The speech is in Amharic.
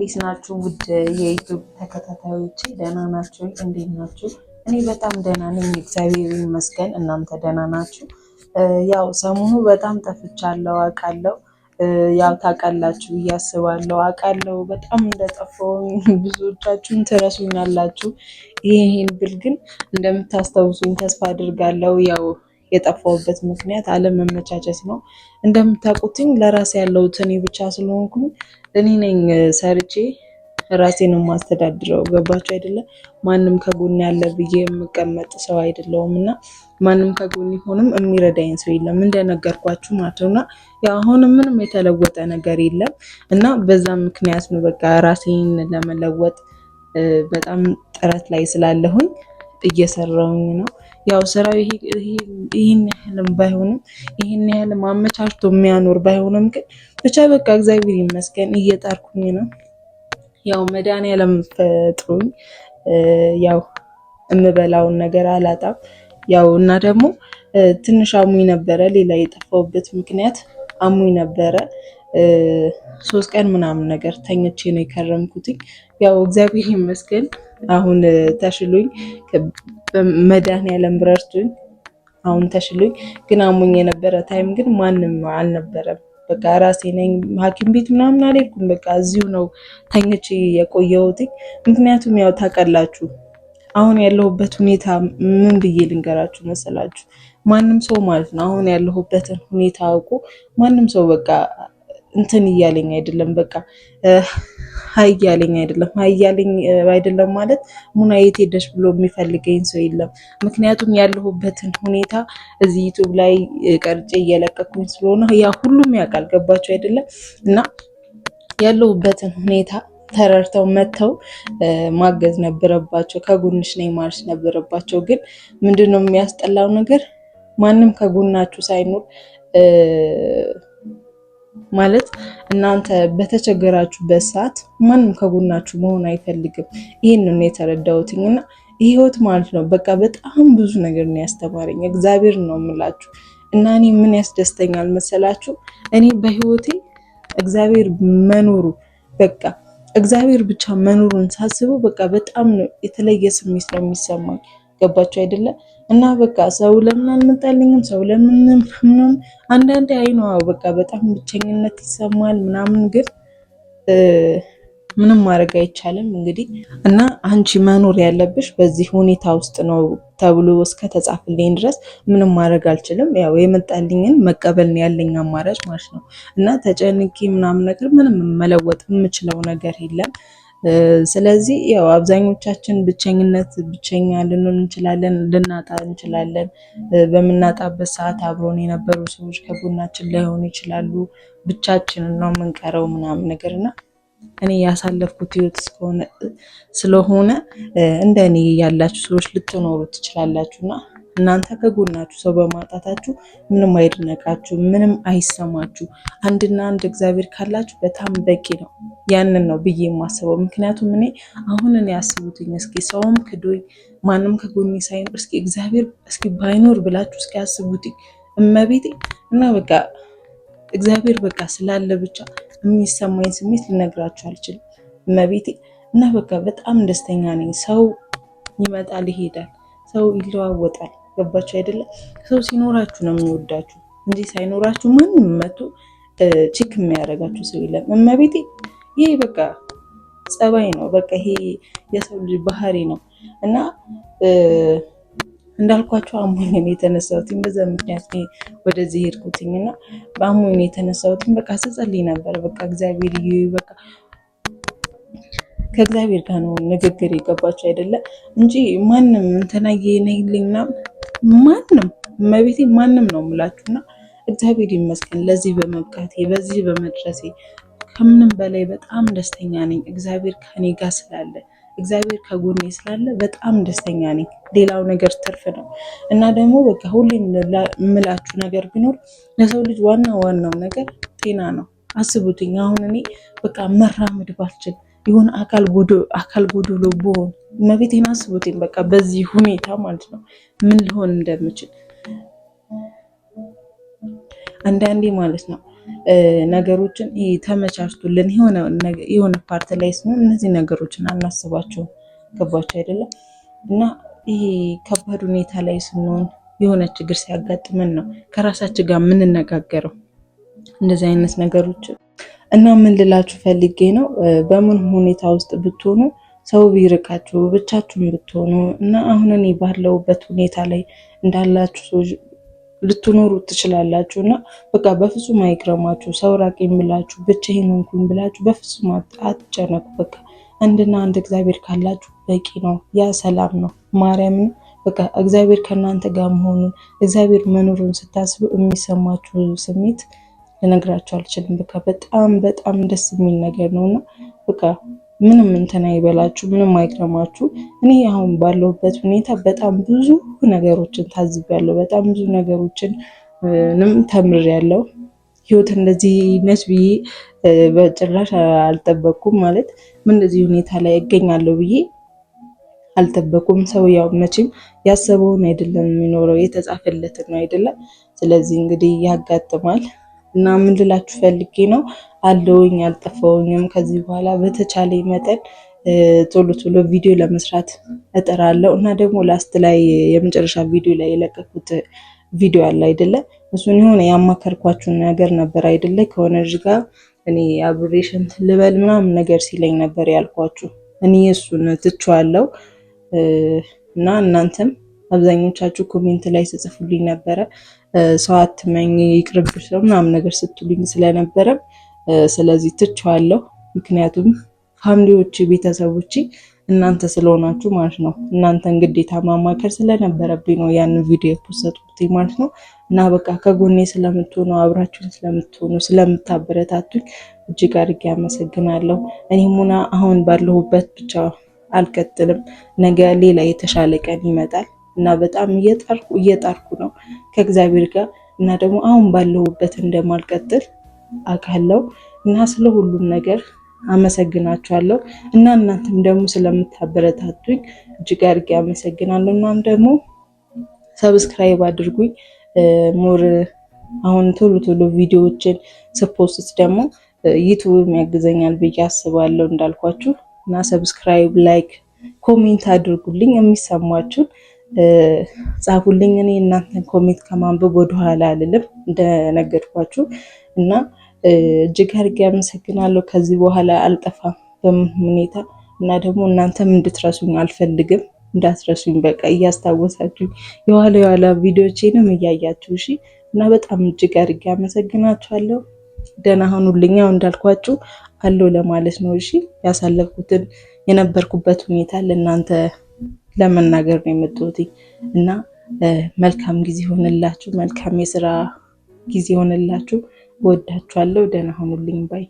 እንዴት ናችሁ? ውድ የዩቲዩብ ተከታታዮቼ ደህና ናችሁ? እንዴት ናችሁ? እኔ በጣም ደህና ነኝ፣ እግዚአብሔር ይመስገን። እናንተ ደህና ናችሁ? ያው ሰሞኑ በጣም ጠፍቻለሁ አውቃለሁ። ያው ታውቃላችሁ ብዬ አስባለሁ። አውቃለሁ በጣም እንደጠፋሁኝ ብዙዎቻችሁን ትረሱኛላችሁ። ይሄን ብል ግን እንደምታስታውሱኝ ተስፋ አድርጋለሁ። ያው የጠፋሁበት ምክንያት አለመመቻቸት ነው። እንደምታውቁትኝ ለራሴ ያለሁት እኔ ብቻ ስለሆንኩኝ እኔ ነኝ ሰርቼ ራሴን የማስተዳድረው። ገባችሁ አይደለ? ማንም ከጎን ያለ ብዬ የምቀመጥ ሰው አይደለሁም እና ማንም ከጎን ሆንም የሚረዳኝ ሰው የለም እንደነገርኳችሁ ማለት ነው። እና ያው አሁንም ምንም የተለወጠ ነገር የለም እና በዛ ምክንያት ነው በቃ ራሴን ለመለወጥ በጣም ጥረት ላይ ስላለሁኝ እየሰራሁኝ ነው። ያው ስራው ይሄን ያህልም ባይሆንም ይሄን ያህል አመቻችቶ የሚያኖር ባይሆንም ግን ብቻ በቃ እግዚአብሔር ይመስገን እየጣርኩኝ ነው። ያው መድኃኒዓለም ፈጥሮኝ ያው የምበላውን ነገር አላጣም። ያው እና ደግሞ ትንሽ አሙኝ ነበረ። ሌላ የጠፋሁበት ምክንያት አሙኝ ነበረ። 3 ቀን ምናምን ነገር ተኝቼ ነው የከረምኩት። ያው እግዚአብሔር ይመስገን አሁን ተሽሎኝ መድኃኒዓለም ረድቶኝ አሁን ተሽሎኝ። ግን አሙኝ የነበረ ታይም ግን ማንም አልነበረም። በቃ ራሴ ነኝ። ሐኪም ቤት ምናምን አልሄድኩም። በቃ እዚሁ ነው ተኝቼ የቆየሁት። ምክንያቱም ያው ታውቃላችሁ አሁን ያለሁበት ሁኔታ ምን ብዬ ልንገራችሁ መሰላችሁ? ማንም ሰው ማለት ነው አሁን ያለሁበትን ሁኔታ አውቆ ማንም ሰው በቃ እንትን እያለኝ አይደለም። በቃ ሀይ እያለኝ አይደለም። ሀይ እያለኝ አይደለም ማለት ሙና የት ሄደሽ ብሎ የሚፈልገኝ ሰው የለም። ምክንያቱም ያለሁበትን ሁኔታ እዚህ ዩቲዩብ ላይ ቀርጬ እየለቀኩኝ ስለሆነ ያ ሁሉም ያውቃል። ገባችሁ አይደለም? እና ያለሁበትን ሁኔታ ተረድተው መጥተው ማገዝ ነበረባቸው። ከጎንሽ ነኝ ማለት ነበረባቸው። ግን ምንድነው የሚያስጠላው ነገር ማንም ከጎናችሁ ሳይኖር ማለት እናንተ በተቸገራችሁበት ሰዓት ማንም ከጎናችሁ መሆን አይፈልግም። ይሄንን ነው የተረዳሁትኝና ህይወት ማለት ነው በቃ በጣም ብዙ ነገር ነው ያስተማረኝ። እግዚአብሔር ነው የምላችሁ። እና እኔ ምን ያስደስተኛል መሰላችሁ? እኔ በህይወቴ እግዚአብሔር መኖሩ በቃ እግዚአብሔር ብቻ መኖሩን ሳስበው በቃ በጣም ነው የተለየ ስሜት ነው የሚሰማኝ። ገባችሁ አይደለ? እና በቃ ሰው ለምን አልመጣልኝም፣ ሰው ለምን አንዳንዴ አይኗ በቃ በጣም ብቸኝነት ይሰማል ምናምን፣ ግን ምንም ማድረግ አይቻልም እንግዲህ። እና አንቺ መኖር ያለብሽ በዚህ ሁኔታ ውስጥ ነው ተብሎ እስከተጻፈልኝ ድረስ ምንም ማድረግ አልችልም። ያው የመጣልኝን መቀበል ነው ያለኝ አማራጭ ማለት ነው። እና ተጨንቄ ምናምን ነገር ምንም መለወጥ የምችለው ነገር የለም። ስለዚህ ያው አብዛኞቻችን ብቸኛ ልንሆን እንችላለን፣ ልናጣ እንችላለን። በምናጣበት ሰዓት አብሮን የነበሩ ሰዎች ከጎናችን ላይሆኑ ይችላሉ። ብቻችንን ነው የምንቀረው ምናምን ነገርና እኔ ያሳለፍኩት ህይወት ስለሆነ እንደኔ ያላችሁ ሰዎች ልትኖሩ ትችላላችሁና እናንተ ከጎናችሁ ሰው በማጣታችሁ ምንም አይድነቃችሁ፣ ምንም አይሰማችሁ። አንድና አንድ እግዚአብሔር ካላችሁ በጣም በቂ ነው። ያንን ነው ብዬ የማስበው። ምክንያቱም አሁን ያስቡትኝ እስኪ ሰውም ክዶኝ ማንም ከጎኔ ሳይኖር እስኪ እግዚአብሔር እስኪ ባይኖር ብላችሁ እስኪ ያስቡትኝ እመቤቴ። እና በቃ እግዚአብሔር በቃ ስላለ ብቻ የሚሰማኝ ስሜት ልነግራችሁ አልችልም እመቤቴ። እና በቃ በጣም ደስተኛ ነኝ። ሰው ይመጣል ይሄዳል፣ ሰው ይለዋወጣል። ገባችሁ አይደለ? ሰው ሲኖራችሁ ነው የሚወዳችሁ እንጂ ሳይኖራችሁ ማንም መቶ ቺክ የሚያደርጋችሁ ሰው የለም እመቤቴ። ይሄ በቃ ጸባይ ነው። በቃ ይሄ የሰው ልጅ ባህሪ ነው። እና እንዳልኳችሁ አሞኝ ነው የተነሳሁት። በዛ ምክንያት ወደዚህ ሄድኩትኝና በአሞኝ ነው የተነሳሁት። በቃ ስጸልይ ነበር። በቃ እግዚአብሔር በቃ ከእግዚአብሔር ጋር ነው ንግግር የገባችሁ አይደለ? እንጂ ማንም እንተናየ ነይልኝና ማንም እመቤቴ ማንም ነው የምላችሁና እግዚአብሔር ይመስገን ለዚህ በመብቃቴ በዚህ በመድረሴ ከምንም በላይ በጣም ደስተኛ ነኝ። እግዚአብሔር ከኔ ጋር ስላለ እግዚአብሔር ከጎኔ ስላለ በጣም ደስተኛ ነኝ። ሌላው ነገር ትርፍ ነው። እና ደግሞ በቃ ሁሌም የምላችሁ ነገር ቢኖር ለሰው ልጅ ዋናው ነገር ጤና ነው። አስቡትኝ አሁን እኔ በቃ መራመድ ባልችል የሆነ አካል ጎዶሎ ብሆን እመቤቴን አስቡትኝ በቃ በዚህ ሁኔታ ማለት ነው ምን ሊሆን እንደምችል። አንዳንዴ ማለት ነው ነገሮችን ተመቻችቶልን የሆነ ፓርት ላይ ስንሆን እነዚህ ነገሮችን አናስባቸውም። ገባችሁ አይደለም? እና ይሄ ከባድ ሁኔታ ላይ ስንሆን የሆነ ችግር ሲያጋጥመን ነው ከራሳችን ጋር የምንነጋገረው እንደዚህ አይነት ነገሮች። እና ምን ልላችሁ ፈልጌ ነው በምን ሁኔታ ውስጥ ብትሆኑ ሰው ቢርቃችሁ ብቻችሁን ብትሆኑ እና አሁን እኔ ባለሁበት ሁኔታ ላይ እንዳላችሁ ሰዎች ልትኖሩ ትችላላችሁ እና በቃ በፍጹም አይግረማችሁ። ሰው ራቅ የሚላችሁ ብቻዬን ሆንኩኝ ብላችሁ በፍጹም አትጨነቁ። በቃ አንድና አንድ እግዚአብሔር ካላችሁ በቂ ነው። ያ ሰላም ነው። ማርያምን በቃ እግዚአብሔር ከእናንተ ጋር መሆኑን እግዚአብሔር መኖሩን ስታስቡ የሚሰማችሁ ስሜት ልነግራችሁ አልችልም። በቃ በጣም በጣም ደስ የሚል ነገር ነው እና በቃ ምንም እንትን አይበላችሁ፣ ምንም አይግረማችሁ። እኔ አሁን ባለሁበት ሁኔታ በጣም ብዙ ነገሮችን ታዝቤያለሁ። በጣም ብዙ ነገሮችን ተምሬያለሁ። ህይወት እንደዚህ ነች ብዬ በጭራሽ አልጠበቅኩም። ማለት ምን እንደዚህ ሁኔታ ላይ እገኛለሁ ብዬ አልጠበቁም። ሰው ያው መቼም ያሰበውን አይደለም የሚኖረው የተጻፈለትን ነው አይደለም። ስለዚህ እንግዲህ ያጋጥማል እና ምን ልላችሁ ፈልጌ ነው አለውኝ አልጠፋውኝም። ከዚህ በኋላ በተቻለ መጠን ቶሎ ቶሎ ቪዲዮ ለመስራት እጥራለሁ እና ደግሞ ላስት ላይ የመጨረሻ ቪዲዮ ላይ የለቀኩት ቪዲዮ አለ አይደለ? እሱን የሆነ ያማከርኳችሁን ነገር ነበር አይደለ? ከሆነ ልጅ ጋር እኔ አብሬሽን ልበል ምናምን ነገር ሲለኝ ነበር ያልኳችሁ። እኔ እሱን ትቼዋለሁ እና እናንተም አብዛኞቻችሁ ኮሜንት ላይ ስጽፉልኝ ነበረ ሰው አትመኝ ይቅርብሽ ነው ምናምን ነገር ስትሉኝ ስለነበረ ስለዚህ ትቼዋለሁ። ምክንያቱም ፋሚሊዎቼ ቤተሰቦቼ እናንተ ስለሆናችሁ ማለት ነው። እናንተን ግዴታ ማማከር ስለነበረብኝ ነው ያንን ቪዲዮ የፖስተቱት ማለት ነው። እና በቃ ከጎኔ ስለምትሆኑ አብራችሁን ስለምትሆኑ ስለምታበረታቱኝ እጅግ አድርጌ አመሰግናለሁ። እኔም ሆና አሁን ባለሁበት ብቻ አልቀጥልም። ነገ ሌላ የተሻለ ቀን ይመጣል እና በጣም እየጣርኩ ነው ከእግዚአብሔር ጋር እና ደግሞ አሁን ባለሁበት እንደማልቀጥል አውቃለሁ እና ስለ ሁሉም ነገር አመሰግናችኋለሁ እና እናንተም ደግሞ ስለምታበረታቱኝ እጅግ አድርጌ አመሰግናለሁ። እናም ደግሞ ሰብስክራይብ አድርጉኝ። ሞር አሁን ቶሎ ቶሎ ቪዲዮዎችን ስፖስት ደግሞ ዩቲዩብ ያግዘኛል ብዬ አስባለሁ እንዳልኳችሁ እና ሰብስክራይብ፣ ላይክ፣ ኮሜንት አድርጉልኝ። የሚሰማችሁን ጻፉልኝ። እኔ እናንተን ኮሜንት ከማንበብ ወደኋላ አልልም እንደነገርኳችሁ እና እጅግ አድርጌ አመሰግናለሁ። ከዚህ በኋላ አልጠፋም በምን ሁኔታ እና ደግሞ እናንተም እንድትረሱኝ አልፈልግም። እንዳትረሱኝ በቃ እያስታወሳችሁ የኋላ ቪዲዮቼንም እያያችሁ እሺ። እና በጣም እጅግ አድርጌ አመሰግናችኋለሁ። ደህና ሁኑልኝ። ያው እንዳልኳችሁ አለው ለማለት ነው እሺ። ያሳለፍኩትን የነበርኩበት ሁኔታ ለእናንተ ለመናገር ነው የመጣሁት እና መልካም ጊዜ ሆነላችሁ። መልካም የስራ ጊዜ ሆነላችሁ። ወዳችኋለሁ። ደህና ሁኑልኝ ባይ